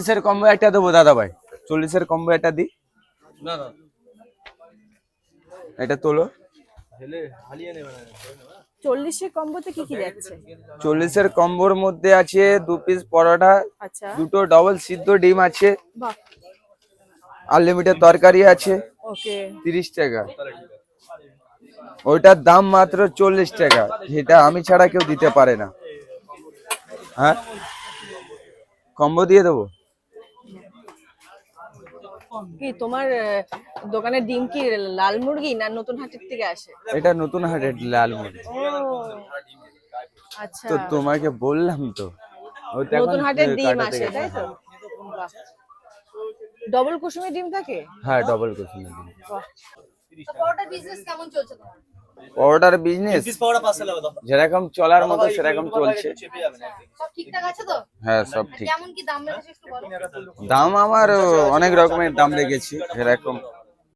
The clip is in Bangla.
40-এর কম্বো একটা দেবো দাদা ভাই, 40-এর কম্বো একটা দি। না না এটা তোলো। 40-এর কম্বোতে কি কি যাচ্ছে? 40-এর কম্বোর মধ্যে আছে 2 পিস পরোটা, আচ্ছা, 2টো ডবল সিদ্ধ ডিম আছে, বাহ, আনলিমিটেড তরকারি আছে, ওকে। 30 টাকা। ওইটার দাম মাত্র 40 টাকা, যেটা আমি ছাড়া কেউ দিতে পারে না। হ্যাঁ, কম্বো দিয়ে দেবো। কি তোমার দোকানের ডিম কি লাল মুরগি না নতুন হাটের থেকে আসে? এটা নতুন হাটের লাল মুরগি। ও আচ্ছা, তো তোমাকে বললাম তো, ওটা এখন নতুন হাটের ডিম কাটাতে আসে, গেছে। তাই তো? বাহ, ডবল কুসুমের ডিম থাকে? হ্যাঁ, ডবল কুসুম ডিম। বাহ, পরোটা বিজনেস কেমন চলছে তোমার? পরোটার বিজনেস পিস পাওয়াটা পার্সেল হবে দাও যেরকম চলার মতো সেরকম চলছে। চেপে যাবে না সব ঠিকঠাক আছে তো? হ্যাঁ, সব ঠিক। কেমন কি দাম রেখেছো একটু বলো। দাম আমার অনেক রকমের দাম রেখেছি, যেরকম